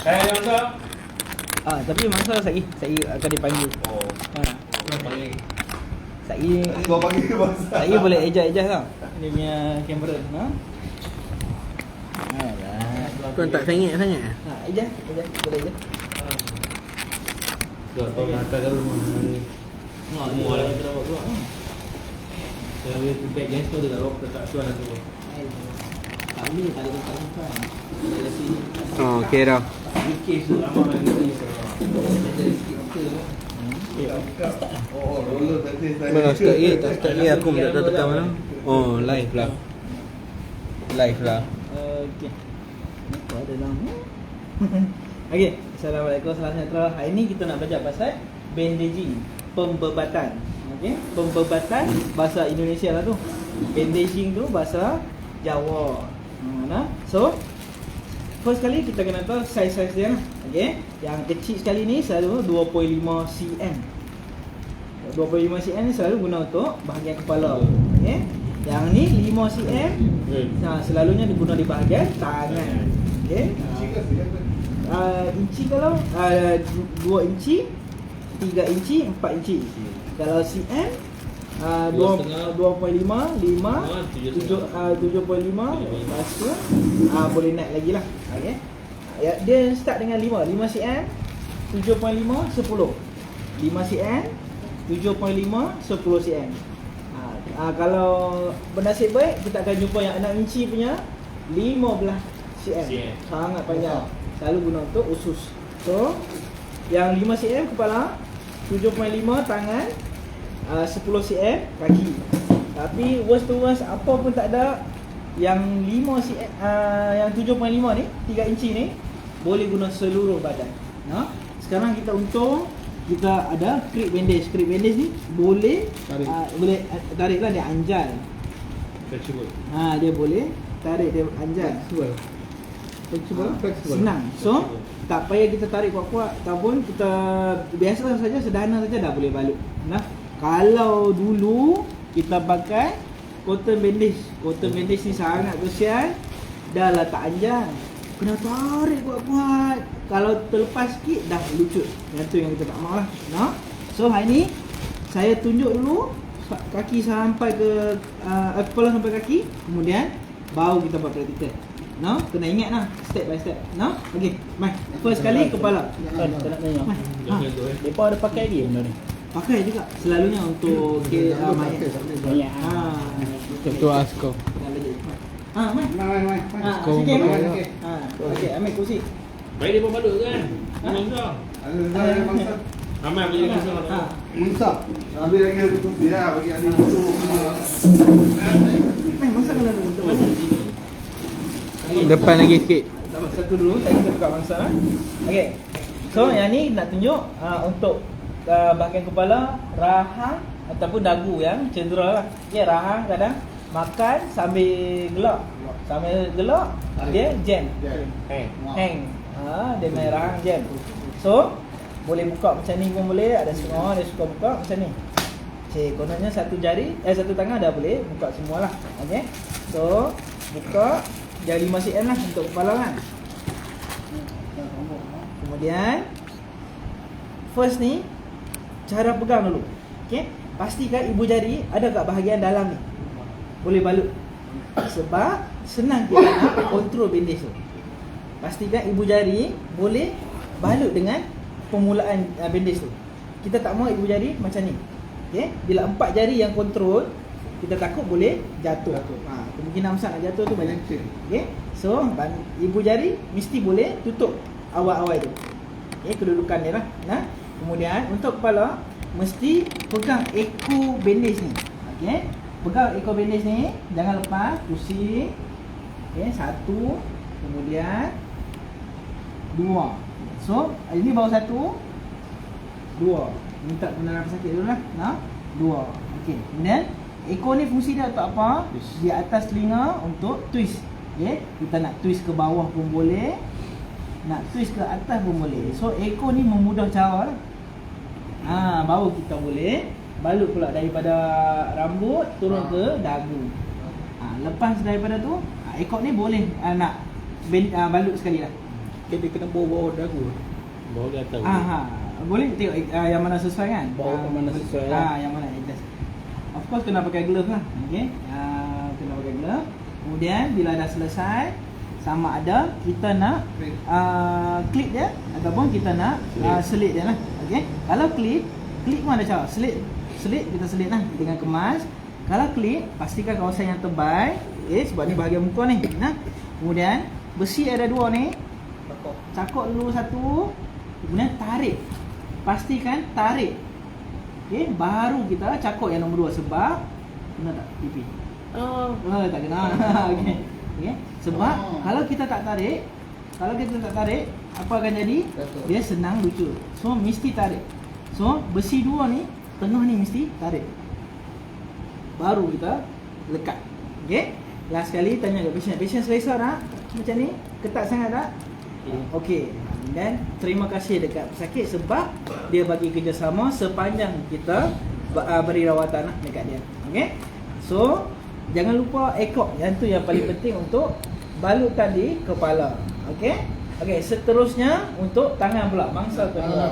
Mangsa. Tapi mangsa saya akan dipanggil. Oh. Panggil. Saya boleh adjust tau. Dia punya kamera, Tuan tak sengit sangat. Adjust, boleh adjust. Dah tahu nak ada rumah ni. Semua ada kita buat keluar. Saya boleh back gas tu dekat rock dekat tuan tu. Tak boleh, tak ada tempat simpan. Dari sini. Oh, okey dah. Kes tu ramai orang ni. Oh, roller tadi saya. Mana start ni? Tak start ni aku tak tahu tekan mana. Oh, live lah. Live lah. Okey. Apa ada nama? Okey, Assalamualaikum, salam sejahtera. Hari ni kita nak belajar pasal bandaging, pembebatan. Okey, pembebatan bahasa Indonesia lah tu. Bandaging tu bahasa Jawa. So, first kali kita kena tahu saiz-saiz dia lah. Okey, yang kecil sekali ni selalu 2.5 cm. 2.5 cm ni selalu guna untuk bahagian kepala. Okey. Yang ni 5 cm. Selalunya diguna di bahagian tangan. Okey. Inci kalau 2 inci, 3 inci, 4 inci. Kalau cm 2.5, 5, 7.5, lepas tu boleh naik lagi lah. Okay. Dia start dengan 5 cm, 7.5, 10. 5 cm, 7.5, 10 cm. Kalau bernasib baik, kita akan jumpa yang 6 inci punya 15 cm. Sangat panjang. Selalu guna untuk usus. So, yang 5 cm kepala, 7.5 tangan, 10 cm kaki. Tapi worst to worst apa pun tak ada, yang 5 cm, yang 7.5 ni, 3 inci ni boleh guna seluruh badan. Sekarang kita untung kita ada creep bandage. Creep bandage ni boleh tarik. Boleh tarik lah, dia anjal. Flexible. Dia boleh tarik, dia anjal. Flexible. Senang. So tak payah kita tarik kuat-kuat ataupun kita biasa saja, sederhana saja dah boleh balut. Kalau dulu kita pakai cotton bandage. Cotton bandage ni sangat kesian. Dah lah tak anjal, kena tarik kuat-kuat. Kalau terlepas sikit dah lucut. Yang tu yang kita tak mahu lah. So hari ni saya tunjuk dulu kaki sampai ke kepala sampai kaki, kemudian baru kita buat praktikal. Kena ingat lah step by step. Okey, mai. First kali kepala. Tak nak tanya. Depa ada pakai dia benda ni. Pakai juga selalunya untuk mayat. Ketua Asko. Mai. Sikit mai. Okey, ambil kursi. Baik dia pun balut kan? Mangsa. Ada mangsa. Ramai punya kisah. Mangsa. Habis lagi tu dia bagi adik tu. Mangsa kena untuk mana? Depan lagi sikit. Satu dulu, saya kita buka mangsa. Okey. So yang ni nak tunjuk untuk bahagian kepala, rahang ataupun dagu yang cedera lah. Rahang kadang makan sambil gelak. Dia jam. Hang. Dia main rahang jam. So boleh buka macam ni pun boleh. Ada semua dia suka buka macam ni. Kononnya satu jari, satu tangan dah boleh buka semualah. Okey. So buka jari 5 cm lah untuk kepala kan. Kemudian first ni cara pegang dulu. Okey. Pastikan ibu jari ada kat bahagian dalam ni. Boleh balut. Sebab senang kita nak kontrol bandage tu. Pastikan ibu jari boleh balut dengan permulaan bandage tu. Kita tak mahu ibu jari macam ni. Okey. Bila 4 jari yang kontrol, kita takut boleh jatuh. Kemungkinan besar nak jatuh tu banyak. Okey. So, ibu jari mesti boleh tutup awal-awal tu. Okey, kedudukan dia lah. Kemudian untuk kepala mesti pegang ekor bandage ni. Okey. Pegang ekor bandage ni, jangan lepas, pusing. Okey, 1, kemudian 2. So, ini baru 1, 2. Minta kena nafas sakit dulu lah. 2. Okey. Kemudian ekor ni fungsi dia untuk apa? Di atas telinga untuk twist. Okay? Kita nak twist ke bawah pun boleh, nak twist ke atas pun boleh. So ekor ni memudah cara lah. Baru kita boleh balut pula daripada rambut turun ke dagu. Lepas daripada tu ekor ni boleh nak balut sekali lah. Dia kena bawah dagu. Bawa dia tahu. Boleh tengok yang mana sesuai kan? Bawa yang mana sesuai lah. Yang mana adjust. Of course kena pakai glove lah. Okey. Kena pakai glove. Kemudian bila dah selesai, sama ada kita nak clip dia ataupun kita nak selit dia lah. Okey. Kalau clip pun ada cara. Selit kita selit lah dengan kemas. Kalau clip, pastikan kawasan yang tebal. Sebab ni bahagian muka ni. Nah. Kemudian besi ada dua ni. Cakok dulu satu. Kemudian tarik. Pastikan tarik. Baru kita cakok yang nombor 2. Sebab kena tak pipi? Tak kena. Okey. Sebab kalau kita tak tarik, apa akan jadi? Dia senang lucu. So mesti tarik. So besi dua ni, tengah ni mesti tarik. Baru kita lekat. Okey. Last sekali tanya ke patient selesa tak? Macam ni? Ketat sangat tak? Okey. Dan terima kasih dekat pesakit sebab dia bagi kerjasama sepanjang kita beri rawatan dekat dia. Okey. So jangan lupa ekor. Yang tu yang paling penting untuk balut tadi kepala. Okey. Okey, seterusnya untuk tangan pula. Bangsa tu. Tangan.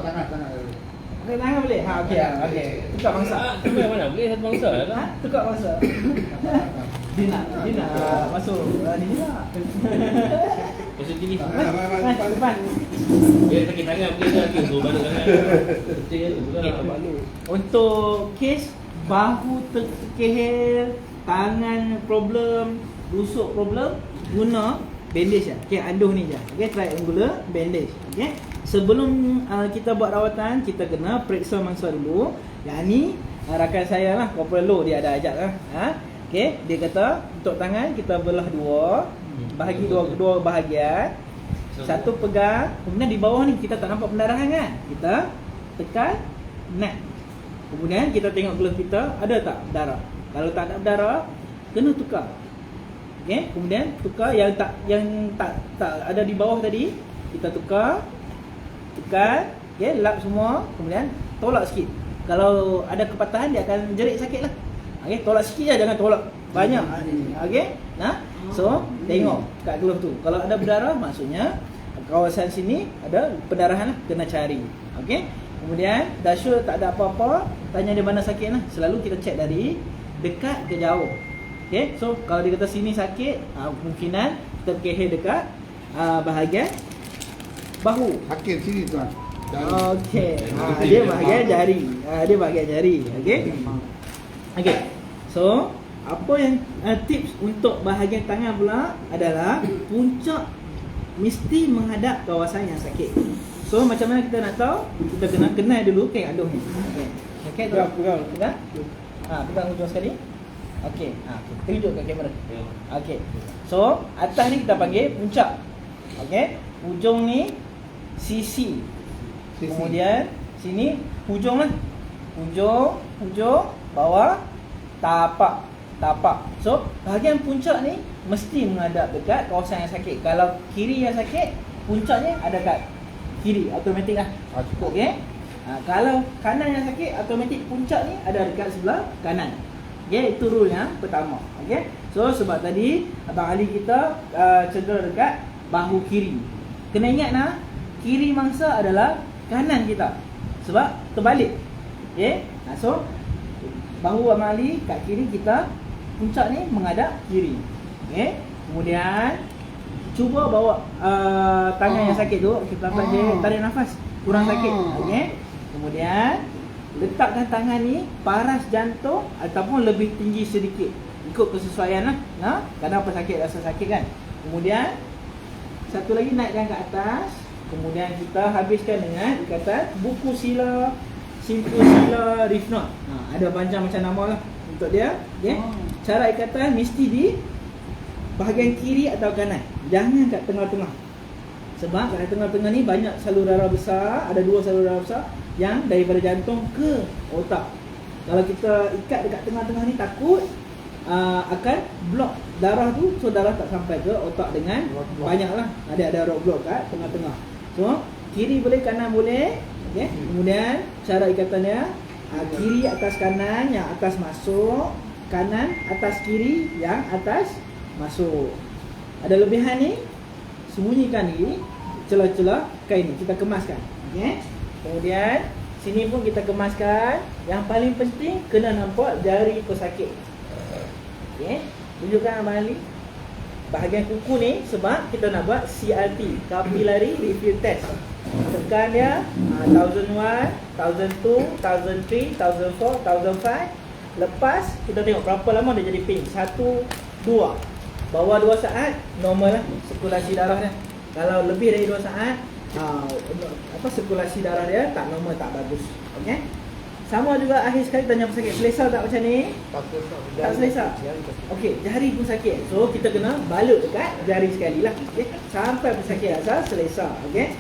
Okey, tangan boleh. Okey. Okey. Tukar bangsa. Tukar mana? Boleh satu bangsa lah. Tukar bangsa. Dina masuk. Ni juga. Masuk sini. Depan. Biar sakit tangan boleh dah ke suruh balut tangan. Betul tu lah balut. Untuk kes bahu terkehel, tangan problem, rusuk problem, guna bandage lah. Okey, anduh ni je. Okey, triangular bandage. Okey. Sebelum kita buat rawatan, kita kena periksa mangsa dulu. Yang ni rakan saya lah, Corporal Low, dia ada ajak lah. Okey, dia kata untuk tangan kita belah dua, bahagi dua bahagian. Satu pegang, kemudian di bawah ni kita tak nampak pendarahan kan? Kita tekan neck. Kemudian kita tengok glove kita ada tak darah. Kalau tak ada darah, kena tukar. Okey, kemudian tukar yang tak ada di bawah tadi, kita tukar. Tekan, okey, lap semua, kemudian tolak sikit. Kalau ada kepatahan dia akan jerit sakit lah. Okey, tolak sikit je, jangan tolak banyak. Okey. Nah, so tengok kat glove tu. Kalau ada berdarah maksudnya kawasan sini ada pendarahan lah, kena cari. Okey. Kemudian dah sure tak ada apa-apa, tanya dia mana sakit lah. Selalu kita check dari dekat ke jauh. Okey. So kalau dia kata sini sakit, kemungkinan kita kehel dekat bahagian bahu. Sakit sini tuan. Okey. Dia bahagian jari. Dia bahagian jari. Okey. Okey. So apa yang tips untuk bahagian tangan pula adalah puncak mesti menghadap kawasan yang sakit. So macam mana kita nak tahu? Kita kena kenal dulu kek aduh ni. Okey. Okey, pegang. Pegang hujung sekali. Okey. Tunjuk kat kamera. Okey. So atas ni kita panggil puncak. Okey. Hujung ni sisi. Kemudian sini hujung lah. Hujung, bawah, tapak. So, bahagian puncak ni mesti menghadap dekat kawasan yang sakit. Kalau kiri yang sakit, puncaknya ada kat kiri, automatik lah. Cukup, okey. Kalau kanan yang sakit, automatik puncak ni ada dekat sebelah kanan. Okey, itu rule yang pertama. Okey. So, sebab tadi Abang Ali kita cedera dekat bahu kiri. Kena ingat lah, kiri mangsa adalah kanan kita. Sebab terbalik. Okey. So, bahu Abang Ali kat kiri kita, puncak ni menghadap kiri. Okey. Kemudian cuba bawa tangan yang sakit tu, kita tarik nafas, kurang sakit. Okey. Kemudian letakkan tangan ni paras jantung ataupun lebih tinggi sedikit. Ikut kesesuaian lah. Kadang pesakit rasa sakit kan. Kemudian satu lagi naikkan ke atas. Kemudian kita habiskan dengan ikatan buku sila, simpul sila, reef knot. Ada panjang macam nama lah untuk dia. Okay. Cara ikatan mesti di bahagian kiri atau kanan. Jangan kat tengah-tengah. Sebab kat tengah-tengah ni banyak saluran darah besar. Ada 2 saluran darah besar yang daripada jantung ke otak. Kalau kita ikat dekat tengah-tengah ni, takut akan blok darah tu. So darah tak sampai ke otak dengan banyak lah. Ada roadblock kat tengah-tengah. So kiri boleh, kanan boleh. Okay. Kemudian cara ikatannya, kiri atas kanan, yang atas masuk, kanan atas kiri, yang atas masuk. Ada lebihan ni sembunyikan di celah-celah kain ni. Kita kemaskan. Okey. Kemudian sini pun kita kemaskan. Yang paling penting kena nampak jari pesakit. Okey. Tunjukkan Abang Ali bahagian kuku ni, sebab kita nak buat CRT, Capillary Refill Test. Tekan dia 1001, 1002, 1003, 1004, 1005. Lepas kita tengok berapa lama dia jadi pink. 1, 2. Bawah 2 saat normal lah sirkulasi darah dia. Kalau lebih dari 2 saat sirkulasi darah dia tak normal, tak bagus. Okey. Sama juga akhir sekali tanya pesakit, selesa tak macam ni? Tak selesa. Okey, jari pun sakit. So kita kena balut dekat jari sekali lah. Okey, sampai pesakit rasa selesa. Okey.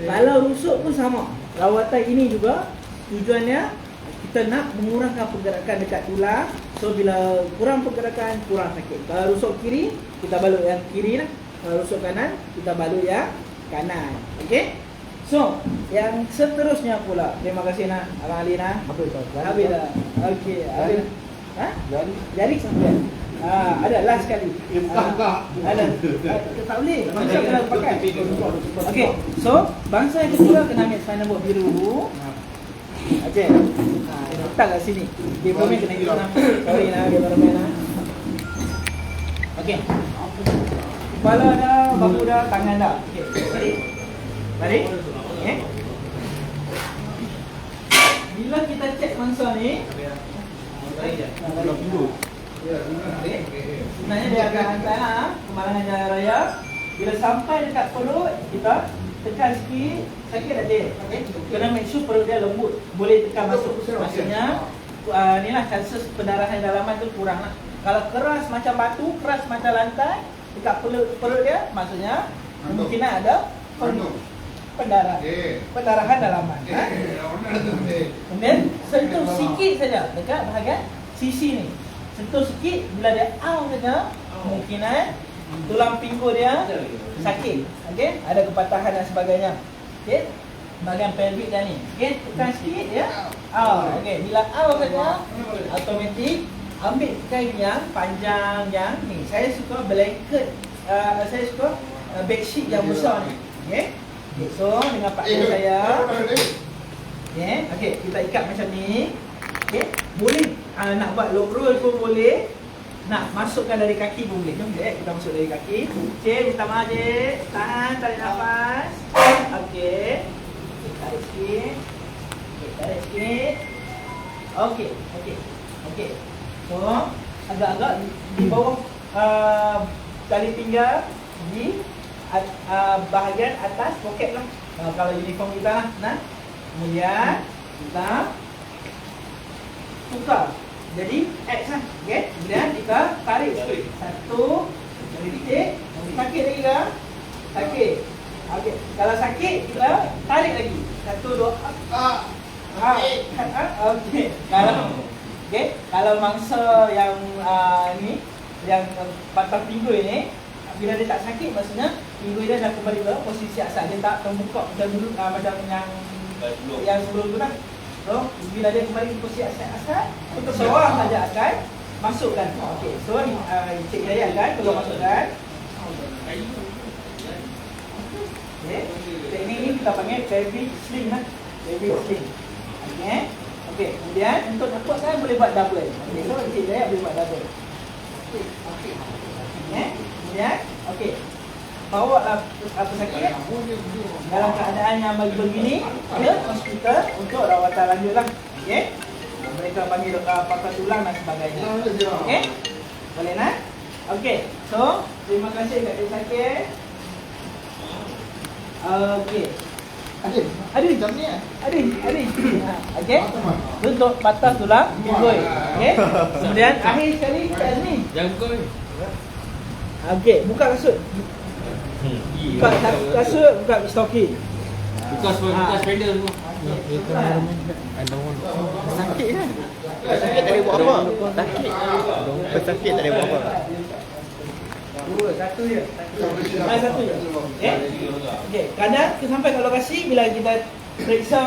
Kalau rusuk pun sama. Rawatan ini juga tujuannya kita nak mengurangkan pergerakan dekat tulang. So bila kurang pergerakan, kurang sakit. Kalau rusuk kiri, kita balut yang kiri lah. Kalau rusuk kanan, kita balut yang kanan. Okey. So, yang seterusnya pula. Terima kasih nak Abang Ali nak. Habis dah. Okey, habis. Ha? Jari sampai. Ada last sekali. Ada. Tak boleh. Bangsa kena pakai. Okey. So, bangsa yang kedua kena ambil spinal board biru. Okey. Letak kat sini. Dia pun kena hidup nak. Sorry nak, dia ramai nak. Okey. Kepala dah, bahu dah, tangan dah. Okey. Balik. Okay. Bila kita cek mangsa ni, sebenarnya dia akan hantar kemalangan jalan raya. Bila sampai dekat perut, kita tekan sikit. Sakit tak dia? Okay. Kena make sure perut dia lembut. Boleh tekan masuk. Maksudnya ni lah chances pendarahan dalaman tu kurang lah. Kalau keras macam batu, keras macam lantai, dekat perut dia, maksudnya kemungkinan ada pendarahan dalaman. Kemudian sentuh sikit saja dekat bahagian sisi ni. Sentuh sikit, bila dia out saja, kemungkinan tulang pinggul dia sakit. Okey, ada kepatahan dan sebagainya. Okey, bahagian pelvic dah ni. Okey, tekan sikit ya. Okey, bila out saja, automatik ambil kain yang panjang yang ni. Saya suka blanket, saya suka bedsheet yang besar ni. Okey. Okay, so dengan partner saya, okay, kita ikat macam ni. Okay, boleh nak buat lock roll pun boleh. Nak masukkan dari kaki pun boleh. Jom kita masuk dari kaki. Cik, minta maaf cik. Tahan, tarik nafas. Okay, tarik sikit. Okay, tarik sikit. Okay. So, agak-agak di bawah tali pinggang di bahagian atas poket lah. Kalau uniform kita lah. Nah, kemudian kita tukar jadi X lah. Okay. Kemudian kita tarik sikit. Satu. Jadi titik. Sakit lagi ke? Sakit. Okay. Kalau sakit kita tarik lagi. Satu, dua. Okay. Kalau mangsa yang ni, yang batang pinggul ni, bila dia tak sakit, maksudnya pinggul dia dah kembali ke posisi asal. Dia tak terbuka macam dulu, macam yang sebelum tu lah. So, bila dia kembali ke posisi asal, untuk seorang saja akan masukkan. Okey, so ni Cik Jaya akan tolong masukkan. Okey, teknik ni kita panggil pelvic sling lah. Pelvic sling. Okey, kemudian untuk dapat saya boleh buat double. Okey, so Cik Jaya boleh buat double. Okey. Kemudian, okey. Bawa lah apa sakit dalam keadaan yang begini ke hospital untuk rawatan lanjut lah. Okey. Mereka panggil pakar tulang dan sebagainya. Okey. Boleh nak? Okey. So, terima kasih kat Cik Sakit. Okey. Adin jam ni Adin. Okey. Untuk batas tulang pinggul. Okey. Kemudian akhir sekali kat sini. Jangan buka ni. Okey, buka kasut. Buka kasut, buka stocking. Buka spender semua. Sakit kan? Sakit tak boleh buat apa? Sakit tak boleh buat apa? Satu je. Satu je. Okey, kadang sampai kat lokasi bila kita periksa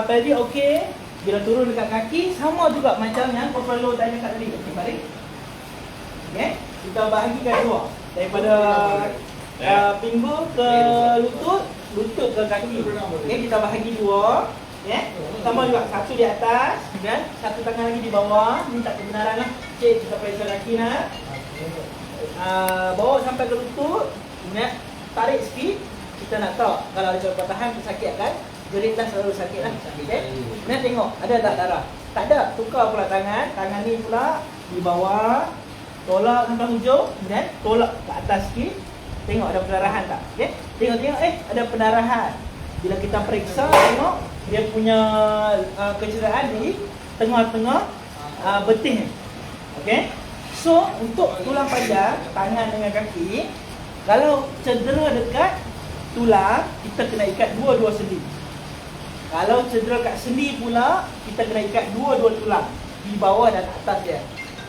pelvic okey, bila turun dekat kaki sama juga macam yang perlu tanya kat tadi. Okey, balik. Okey, kita bahagikan dua. Daripada pinggul ke lutut, lutut ke kaki. Okey, kita bahagi dua. Sama juga, satu di atas dan satu tangan lagi di bawah. Minta kebenaran lah. Okey, kita periksa kaki nak. Bawa sampai ke lutut. Kemudian tarik sikit. Kita nak tahu kalau ada patah sakit kan. Jerit dah selalu sakit lah. Okey. Kemudian tengok ada tak darah. Tak ada. Tukar pula tangan. Tangan ni pula di bawah. Tolak sampai hujung. Kemudian tolak ke atas sikit. Tengok ada pendarahan tak. Okey. Tengok ada pendarahan. Bila kita periksa tengok dia punya kecederaan di tengah-tengah betis ni. Okey. So untuk tulang panjang tangan dengan kaki, kalau cedera dekat tulang, kita kena ikat dua-dua sendi. Kalau cedera kat sendi pula, kita kena ikat dua-dua tulang di bawah dan atas dia.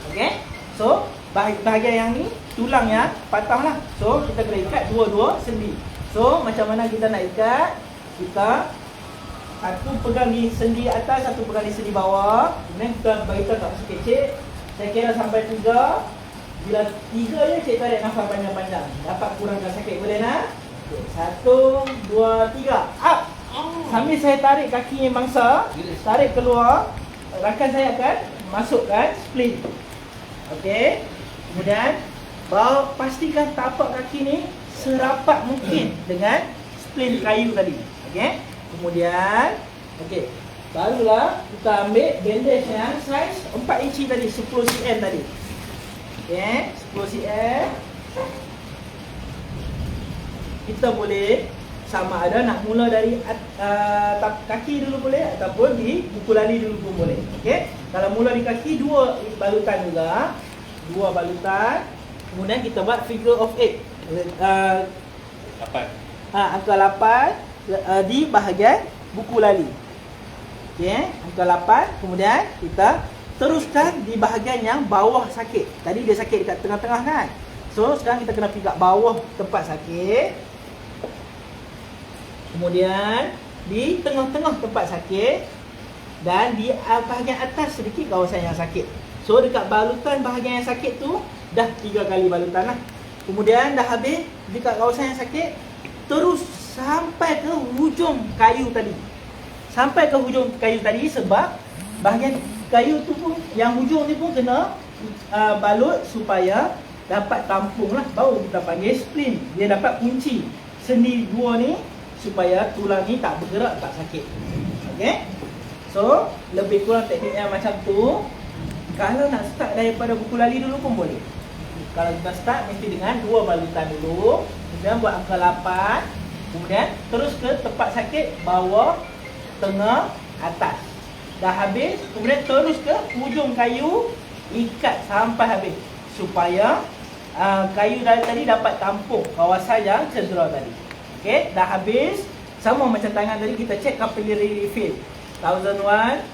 Okey. So bahagian yang ni tulang yang patah lah. So kita kena ikat dua-dua sendi. So macam mana kita nak ikat? Kita satu pegang di sendi atas, satu pegang di sendi bawah. Kemudian kita bagi tahu tak masih kecil. Saya kira sampai 3. Bila 3 je cik tarik nafas panjang-panjang. Dapat kurangkan sakit. Boleh nak? 1, 2, 3. Up. Sambil saya tarik kaki yang bangsa, tarik keluar, rakan saya akan masukkan split. Okey. Kemudian bawa pastikan tapak kaki ni serapat mungkin dengan split kayu tadi. Okey. Kemudian okey, barulah kita ambil bandage yang saiz 4 inci tadi, 10 cm tadi. Okey, 10 cm. Kita boleh sama ada nak mula dari kaki dulu boleh ataupun di buku lali dulu pun boleh. Okey. Kalau mula di kaki 2 balutan juga. 2 balutan. Kemudian kita buat figure of 8. 8. Angka 8 di bahagian buku lali. Okey, angka 8. Kemudian kita teruskan di bahagian yang bawah sakit. Tadi dia sakit dekat tengah-tengah kan. So sekarang kita kena pergi kat bawah tempat sakit. Kemudian di tengah-tengah tempat sakit dan di bahagian atas sedikit kawasan yang sakit. So dekat balutan bahagian yang sakit tu dah 3 kali balutan lah. Kemudian dah habis dekat kawasan yang sakit, terus sampai ke hujung kayu tadi. Sampai ke hujung kayu tadi sebab bahagian kayu tu pun, yang hujung ni pun kena balut supaya dapat tampung lah. Baru kita panggil splint. Dia dapat kunci sendi 2 ni supaya tulang ni tak bergerak, tak sakit. Okey. So lebih kurang tekniknya macam tu. Kalau nak start daripada buku lali dulu pun boleh. Kalau kita start mesti dengan 2 balutan dulu. Kemudian buat angka 8. Kemudian terus ke tempat sakit, bawah, tengah, atas. Dah habis, kemudian terus ke hujung kayu, ikat sampai habis supaya kayu tadi dapat tampung kawasan yang cedera tadi. Okey, dah habis. Sama macam tangan tadi, kita check capillary refill. 1001,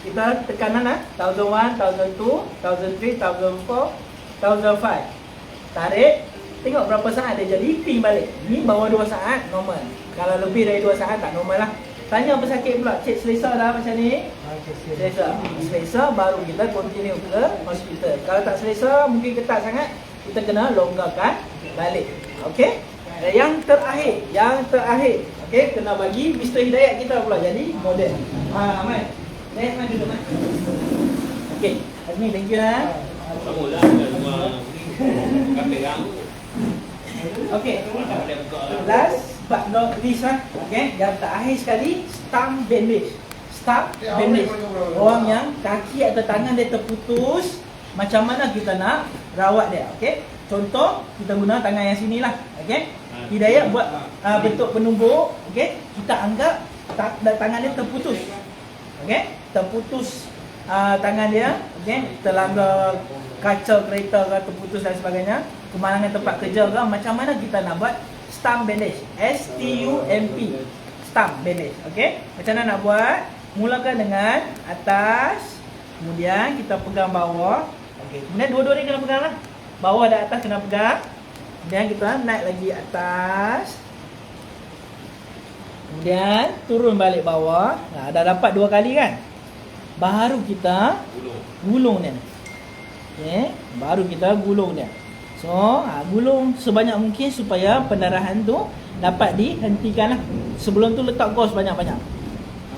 kita tekanan 1001, 1002, 1003, 1004, 1005. Tarik, tengok berapa saat dia jadi ping balik. Ni bawah 2 saat normal. Kalau lebih dari 2 saat tak normal lah. Tanya pesakit pula, cik selesa dah macam ni? Selesa. Selesa baru kita continue ke hospital. Kalau tak selesa, mungkin ketat sangat, kita kena longgarkan balik. Okey? Yang terakhir, okey, kena bagi Mr. Hidayat kita pula jadi model. Aman. Naik duduk mat. Okey, Azmi, thank you lah. Sama lah dengan rumah kafe yang. Okey. Last but not least lah. Okey, yang terakhir sekali, stump bandage. Stump bandage. Orang yang kaki atau tangan dia terputus, macam mana kita nak rawat dia, okey? Contoh, kita guna tangan yang sini lah, okey? Hidayat buat bentuk penumbuk, okey? Kita anggap tangan dia terputus. Okey? Terputus tangan dia, okey? Terlanggar kaca kereta ke, terputus dan sebagainya. Kemalangan tempat kerja ke, macam mana kita nak buat stump bandage? S-T-U-M-P. Stump bandage, okey? Macam mana nak buat? Mulakan dengan atas, kemudian kita pegang bawah. Okey, kemudian dua-dua ni kena pegang lah. Bawah dan atas kena pegang. Kemudian kita naik lagi atas. Kemudian turun balik bawah. Dah dapat 2 kali kan? Baru kita gulung dia. Okey, baru kita gulung dia. So So gulung sebanyak mungkin supaya pendarahan tu dapat dihentikan lah. Sebelum tu letak gauze banyak-banyak.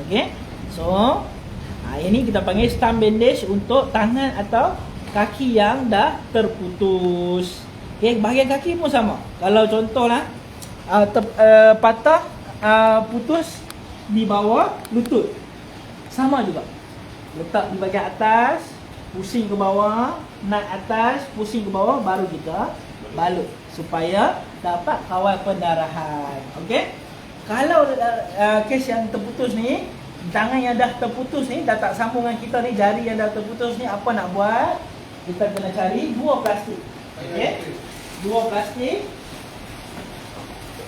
Okay. So ini kita panggil stump bandage untuk tangan atau kaki yang dah terputus. Okay, bahagian kaki pun sama. Kalau contohlah patah, putus di bawah lutut, sama juga. Letak di bahagian atas, pusing ke bawah, naik atas, pusing ke bawah, baru kita balut supaya dapat kawal pendarahan. Okey. Kalau kes yang terputus ni, tangan yang dah terputus ni, dah tak sambung dengan kita ni, jari yang dah terputus ni, apa nak buat? Kita kena cari dua plastik. Okey. Dua plastik.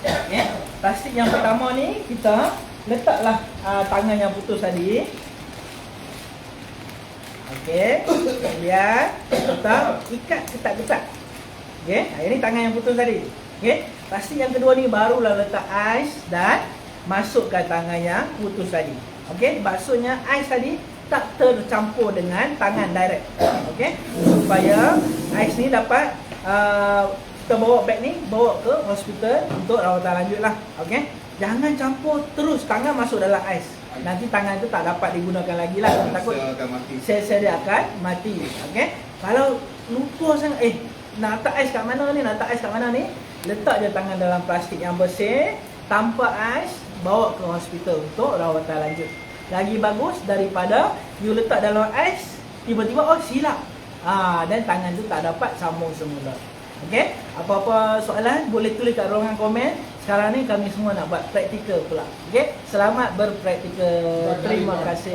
Okey. Plastik yang pertama ni kita letaklah tangan yang putus tadi. Okey. Kemudian kita ikat ketat-ketat. Okey. Ini tangan yang putus tadi. Okey. Plastik yang kedua ni barulah letak ais dan masukkan tangan yang putus tadi. Okey. Maksudnya ais tadi tak tercampur dengan tangan direct. Okey. Supaya ais ni dapat kita bawa beg ni, bawa ke hospital untuk rawatan lanjut lah. Okey. Jangan campur terus tangan masuk dalam ais. Nanti tangan tu tak dapat digunakan lagi lah. Takut sel-sel dia akan mati. Okey. Kalau lupa sangat, nak letak ais kat mana ni, nak letak ais kat mana ni, letak je tangan dalam plastik yang bersih, tanpa ais, bawa ke hospital untuk rawatan lanjut. Lagi bagus daripada you letak dalam ais, tiba-tiba silap. Dan tangan tu tak dapat sambung semula. Okey, apa-apa soalan boleh tulis kat ruangan komen. Sekarang ni kami semua nak buat praktikal pula. Okey, selamat berpraktikal. Terima kasih.